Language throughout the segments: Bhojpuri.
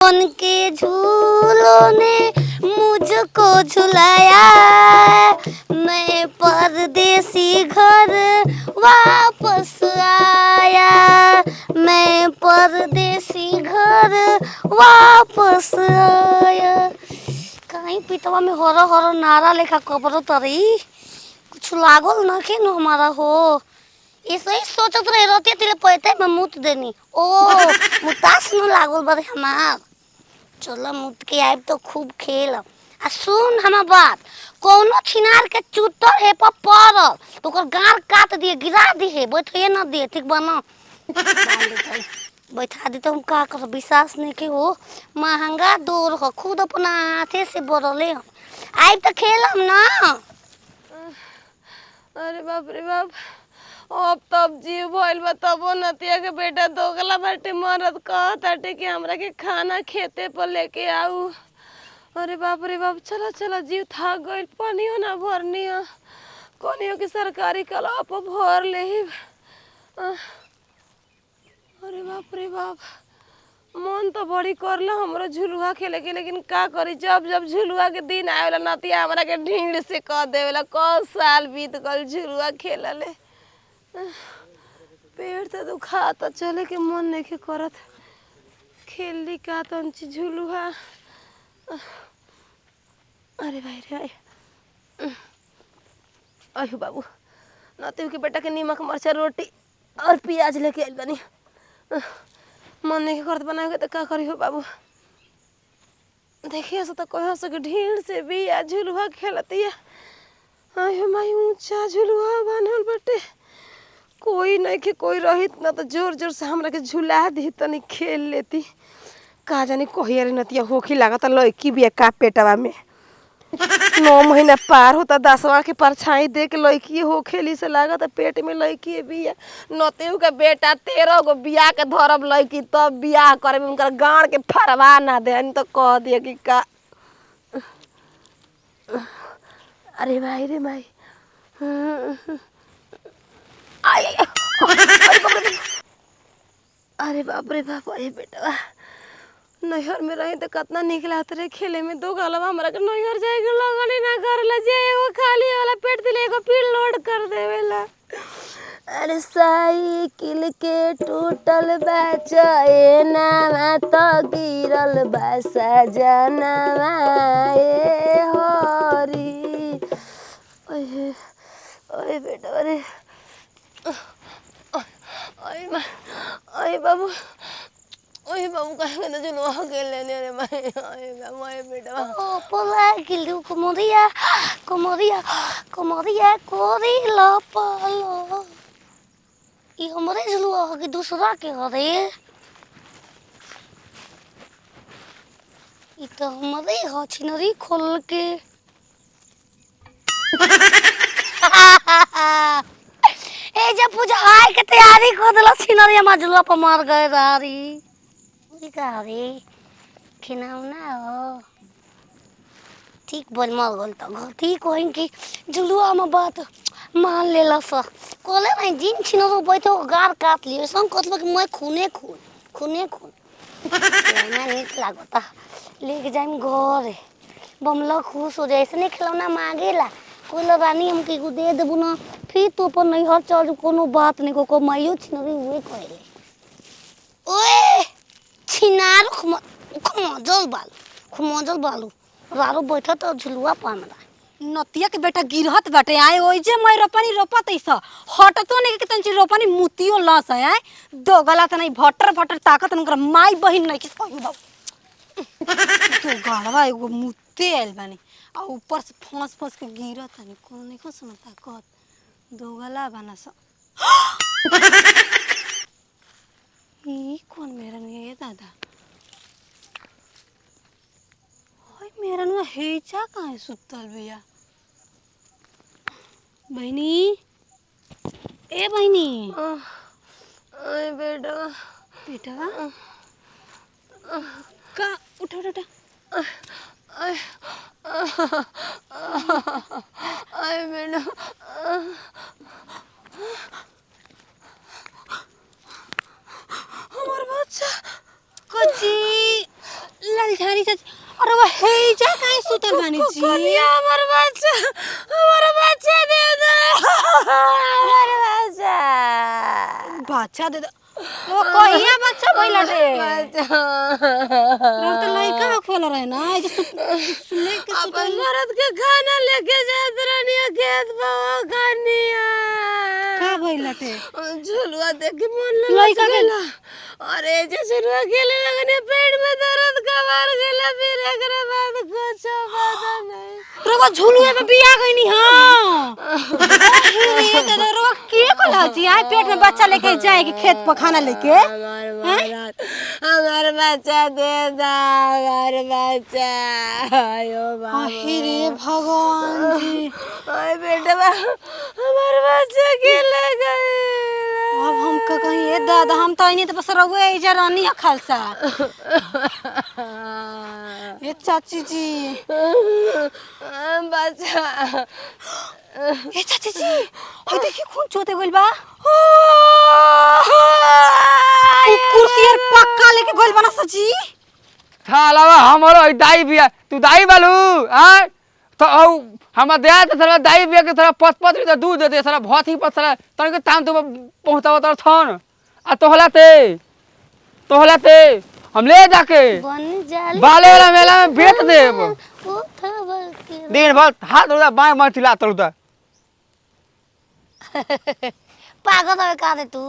बन के झूलों ने मुझको झुलाया। मैं परदेसी घर वापस आया। मैं परदेसी घर वापस आया। कहीं पिटवा में हरा हरा नारा लेखा कब्र तरी कुछ लागल न के न हमारा हो। ऐसे ही सोचत रहे रहती तिले पैते में मुत देनी। ओ मुतास न लागल बरे हमार। चलो मुत के आइब तो खूब खेलब। आ सुन हमार बात, कौनो छिनार के चूतर हे पर पड़ल तो ओकर गार काट दिए, गिरा दिए, बैठे न दिए, ठीक बा न? बैठा दी तो हम का कर, विश्वास नहीं के हो। महंगा दूर हो, खुद अपना हाथे से बरले हम। आइब तो खेलम ना। अरे बाप रे बाप, अब तब जीव भइल बा तबो नतिया के बेटा दोगला बाटे मरद कहताटे कि हमरा के खाना खेते पर लेके आऊ। अरे बाप रे बाप, चला चला जीव थक गइल, पानियो ना भरनी है, कोनियो की सरकारी कलवा पर भर लेही। अरे बाप रे बाप, मन तो बड़ी करला हमरो झुलुआ खेले के, लेकिन का करी, जब जब झुलुआ के दिन आवेला नतिया हमरा के ढींड से कह देवेला। कौ साल बीत गल झुलुआ खेलले, पेड़ तो दुखाता, चले के मन नहीं करत। खेलली का तंची झुलुआ। अरे भाई रे अयो बाबू, नतिया के बेटा के नीमक मरचा रोटी और प्याज लेके आइल बनी। मन नहीं करत बनाए तो का करी हो बाबू। देखिए तो कहो सो कि ढील से भी आ झुलुआ खेलती है। आयो माई, ऊंचा झुलुआ बनल बटे, कोई नहीं के कोई रहित ना तो जोर जोर से हमरा के झुला दी तनी खेल लेती। का जानी कहिया रे नतिया होखी लागत लड़की बिया का पेटवा में। 9 महीना पार होता, 10वां के परछाई दे के लड़की हो खेली से लागत पेट में लड़की बिया। नतेऊ के बेटा 13 गो बिया के धरब लड़की तब बियाह करे में उनकर गाड़ के फरवा ना दे, तो कह दिए कि का। अरे भाई रे भाई, अरे बाप रे बाप, अरे बेटा नैहर में रही तो कितना निक लागत रहे खेले में। दो गलवा हमरा के नैहर जाए के लगन ही ना करला, जे एगो खाली वाला पेट दिले एगो फिर लोड कर देवेला। अरे साइकिल के टूटल बा चैनवा तो गिरल बा सजनवा ए हरी। ओए ओए बेटा, अरे ओए बाबू, ओए बाबू कहे ना जुलवा के लेने रे भाई। ओए बाबू, ओए बेटा ओ पोला गिलू कुमरिया कुमरिया कुमरिया कोरी लपलो। ई हमरे झुलुआ हो कि दूसरा के हो रे? ई तो हमरे हो, छिनरी खोल के। ए जब पूजा आए के तैयारी कर देला, छिनरी हमार झुलुआ पर मार गए रारी। ई का रे खिनावना हो? ठीक बोल मर गल तो घर ठीक होई कि झुलुआ में बात मान लेला सा। कोले नहीं जिन छिनो बैठो गार काट लियो, संग कतलो कि मैं खूने खून खूने खून। ना नीक लागता, लेके जाइम घरे, बमला खुश हो जाए। ऐसे खिलौना मांगेला कोई रानी हमके एगो दे देबू ना, फिर तू अपन नैहर चल, कोनो बात नहीं, को माइयो छिनरी हुए कहेले। ओए छिनार खुमजल बालू खुमजल बालू रारो बैठा तो झुलुआ पामला। नतिया के बेटा गिरहत बाटे आए ओइ जे मैं रोपनी रोपत ऐसा हटतो नहीं के तंची रोपनी मुतियो लस है दो गला त नहीं भटर भटर ताकत उनकर माई बहिन नहीं कि कहू बाबू तो गाड़वा एगो मुते आइल बानी आ ऊपर से फंस फंस के गिरत नहीं कोनो नहीं को समझता कहत दो गला बना स ई कौन मेरा नहीं है दादा ओए मेरा नुआ हेचा काहे सुतल बिया बहनी ए बहनी ओए बेटा बेटा का उठा उठा आए बेटा हमार बच्चा कच्ची चाची अरे वो हेजा काहे सुतल बानी जी हमार बच्चा दे दो हमार बच्चा दे दो वो कहिया बच्चा भइला रे रो तो लइका खोल रहे ना ये सुने के अपन मरद के खाना लेके जात रहनी खेत बावा खानिया का भइला टे झुलुआ देख के मन लइका गेला अरे जे झुलुआ खेले लगने पेट में दर्द कमर गेला फिर एकरा बाद कुछ पता नहीं रो झुलुए में बिया गईनी हां ये दादा रो के कोला जी आए पेट में बच्चा लेके जाए कि खेत पर खाना लेके हमार बच्चा दे दा हमार बच्चा आयो बाबा रे भगवान जी ओए बेटा हमार बच्चा खेले गए अब हम का कहीं ए दादा हम तो नहीं तो बस रहुए इजा रानी खालसा ये चाची जी बच्चा ए चाची जी हाय देखी खून चोते गइल बा कुर्सी यार पक्का लेके गइल बना सजी थालावा हमरो दाई बिया तू दाई बालू हां तो औ हम दे त सारा दाई बिया के सारा पत लीटर दूध दे दे सारा भौती पर सारा तन के ताम तो पहुंचाव तर थन आ तोहला ते हम ले जाके बन जाले बाले वाला मेला में बेच देब उठब के दिन भर हाथ उड़ा बाएं मार चिल्ला तलुदा पागल है का रे तू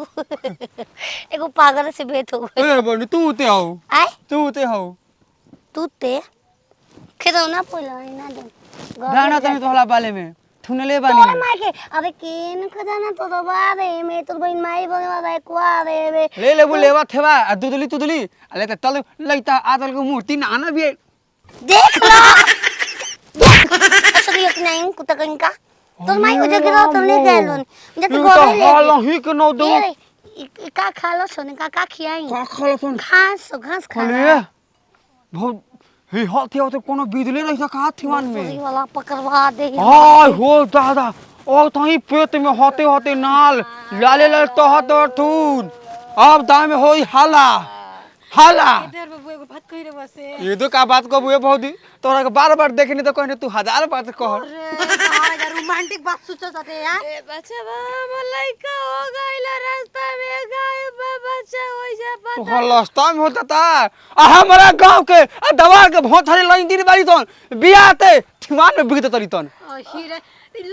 एगो पागल से भेंट हो गई ए बनी तू ते हो आय तू ते हो तू ते खिलौना पोला ना दे दाना तनी तोहला बाले में थुनले तोरा बानी माई के अरे केन खजाना तो बारे में तो बहन माई बने वाला है कुआरे में ले बुलेवा थेवा आ दुदली तुदली अले त तल लइता आदल को मूर्ति ना ना भी देख लो असली एक नहीं कुत्ता कहीं का तो माई को जगह तो ले गए लोन जब तू गोरे तो ले हाल ही के नो दो ये का खा लो सोने का खियाई का खाला सुन घास खा अरे बहुत हे हाथी तो कोनो बिजली नहीं सका थिवान में पूरी वाला पकड़वा दे हाय हो दादा ओ तही पेट में होते होते नाल लाले लाल तहत थून अब दाम में होई हाला इधर बाबू एगो बात कहि रे बसे ये तो का बात को बुए बहुत तोरा के बार-बार देखनी तो कहने तू हजार बात कह अरे यार रोमांटिक बात सोचत आते यार ए बच्चा बाबा लइका हो गइला रास्ता में गायब बच्चा होई जा तो हलस्ता में होता था आ हमारा गांव के आ दवार के बहुत सारे लाइन दी बारी तन बियाते ठिमान में बिगत तरी तन हीरे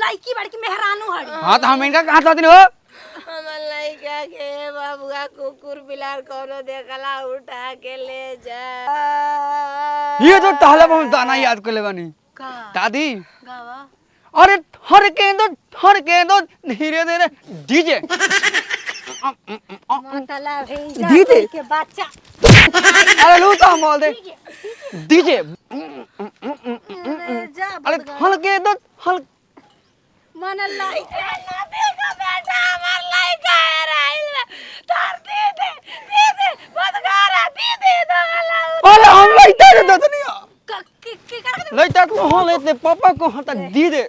लड़की बड़की मेहरानू हड़ी हां तो हम इनका कहां था दिन हो हमर लइका के बाबूआ कुकुर बिलार कोनो देखला उठा के ले जा ये तो टहला हम दाना याद कर ले बानी का दादी गावा अरे हर के दो धीरे धीरे डीजे मतलब भेजा दीदी। के बच्चा अरे लू तो बोल दे डीजे जा अरे हर के दो हर मन लइका ना देखा बेटा हमर लइका राइल तार दे बदगारा दे दगला अरे हम लइता के दो नहीं के कर लइता को हो लेते पापा को हटा दी दे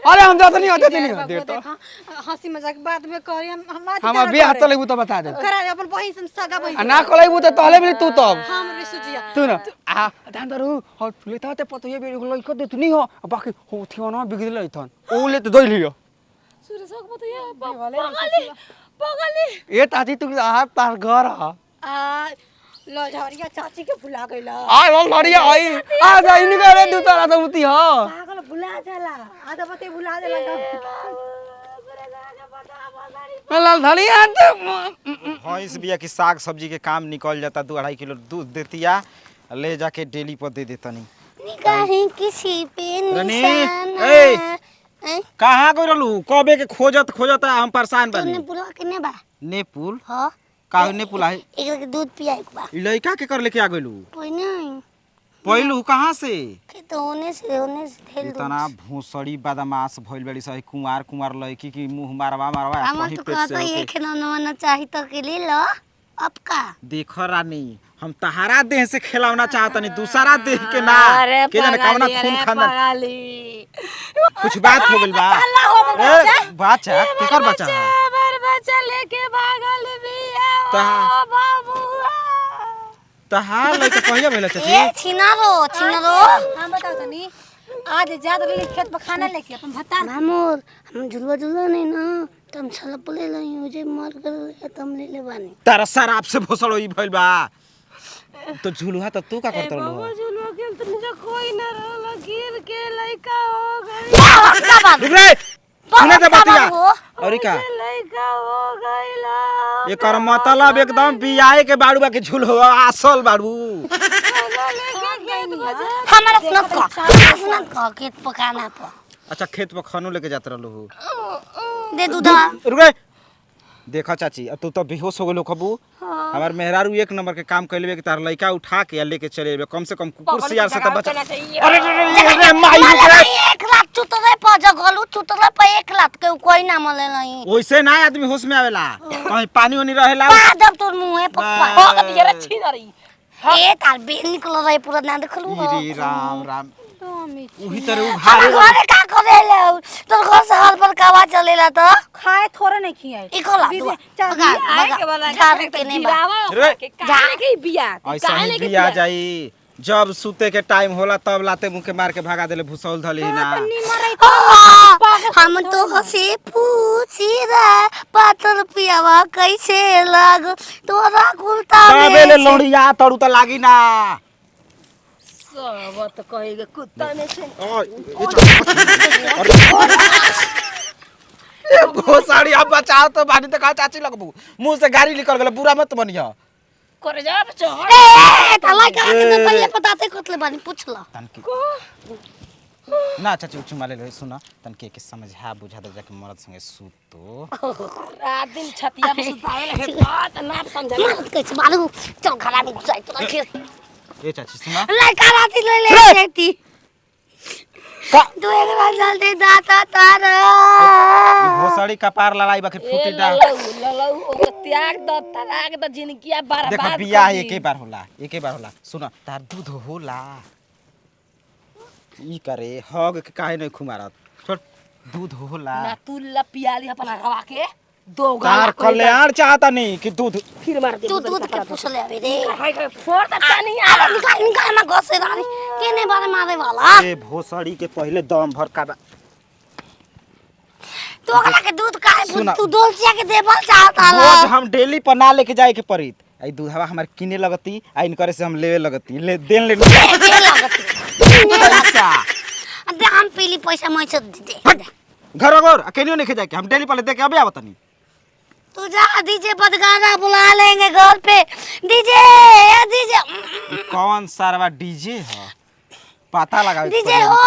अरे हम जाते नहीं दे तो हंसी मजाक बाद में करी हम अभी हाथ तो लेबू तो बता दे करा अपन बहिन से सगा बहिन आ ना कोलेबू तो तहले भी तू तब हम रे सुजिया तू ना आ दान दरू हो लेता ते पतो ये बेरी लइका दे तू नहीं हो बाकी हो थियो ना बिगड़ लइथन ओ ले तो दई लियो सूर्य सक मत ये पगली ए ताती तू आ तार घर आ आ लजहरिया चाची के भुला गइला लो लड़िया आई आ जा इन करे दू तारा तो मुती हो पागल भुला जाला आधा बते भुला देला लाल धनिया भैंस बिया की साग सब्जी के काम निकल जाता 2-2.5 किलो दूध देतिया ले जाके डेली पर दे देतनी निगाहें किसी पे रानी, निशाना ए! कहाँ गई रहलू कबे के खोजत हम परेशान तूने बनी बुला के ने बा नेपुल हां काहे नेपुल आई एक के दूध पिया एक बा लइका के कर लेके आ गइलू कोई नहीं पहिलू कहाँ से के तो होने से थेल दूध इतना भोसड़ी बदमाश भइल बड़ी सही कुमार लड़की की मुंह मारवा हम कहीं तो पेट कहता से ये होके। खिलौना चाहिए तो के ले लो अब का देखो रानी हम तहारा देह से खिलौना चाहतनी दूसरा देह के ना के जाने कवना खून खानदान कुछ बात हो गइल बा ए बच्चा केकर बच्चा है हमर बच्चा लेके भागल बिया ता- बाबूआ त तहार लइका कहिया भेल चाची ए छिनारो हम बताओ तनी आज ज्यादा रही खेत पर खाना लेके अपन भत्ता मामूर हम झुलवा नहीं ना तुम छलप ले लई मुझे मर कर तुम ले ले बानी तारा शराब से भोसड़ो ई भइल बा तो झुलुहा तो तू का करत बाबा रहलो झुलवा खेल तो मुझे कोई ना रहला गिर के लइका हो गई का बात रुक रे सुने दे बतिया हो और का लइका हो गईला एकर मतलब एकदम बियाहे के बाड़ू बा के झुल हो असल बाड़ू हमारा सुनत का खेत पकाना पर अच्छा खेत पर खानो लेके जात रहलो हो दे दूधा रुक रे देखा चाची अब तू तो बेहोश हो गेलो खबू हमार मेहरारू एक नंबर के काम कइले कि तार लइका उठा के लेके चले एबे कम से कम कुकुर सियार से त बचा अरे रे माई रे एक लाख चुतरे पर जगलू चुतरे पर एक लाख के कोई ना मले नहीं ओइसे ना आदमी होश में आवेला कहीं पानी ओनी रहेला जब तोर मुंह पप्पा हो दिया रे छीना रही ए तार बेन निकल रही पूरा ना देखलू रे राम राम उही तरह हमारे उघारे घरे का करेले तोर घर से हाल पर कावा चलेला तो खाए थोड़े नहीं खियाए इकोला आए के वाला झाड़ के नहीं बा बिरावा के काहे के बिया ऐसा ही बिया जाई जब सूते के टाइम होला तब लाते मुंह के मार के भगा देले भूसौल धली ना हम तो हसे पूछी रे 5 रुपया कैसे लाग तोरा गुलता तबे ले लोड़िया तड़ू त लागी ना सब तो कहेगा कुत्ता में से ए भोसाड़ी अब बचाओ तो बानी त का चाची लगबू मुंह से गाड़ी निकल गेल बुरा मत बनिया करे जा बच्चा ए तला का के पहले बताते कोतले बानी पूछला तनकी ना चाची चुमा ले सुना तनके के समझा बुझा दे जाके मरद संगे सूतो रात दिन छतिया पे सुतावे लगे बात ना समझा मत कछ मालू चल खला में घुसाई तो रखे ए चाची सुना लड़का राती ले ले जाती का तू एक बार जल्दी दाता तारा ये भोसाड़ी कपार लड़ाई बाकी फूटी डा ललऊ ओ त्याग द तलाक द जिंदगी बर्बाद देखो बियाह एके बार होला सुना तार दूध होला ई करे हग के काहे नहीं खुमारत छोड़ दूध होला ना तू लपियाली अपना रवा के दो तार गाल कल्याण चाहता नहीं कि दूध फिर मार दे तू दूध के पूछ ले अबे रे हाय हाय फोड़ त नहीं अरे निकाल ना घसे रानी केने बारे मारे वाला ए भोसड़ी के पहले दम भर का तो ओकरा के दूध काहे सुना। तू डोलचिया के देबल चाहता रोज ला हम डेली पर ना लेके जाए के पड़ित आई दूधवा हमार किने लगती आ इनकरे से हम लेवे लगती ले देन ले दे लागत पैसा दे हम पीली पैसा मैं से दे घर घर अकेले नहीं जाके हम डेली पर दे के अबे आवतनी तू जा डीजे बदगाना बुला लेंगे घर पे डीजे डीजे कौन सारा डीजे है पता लगा डीजे हो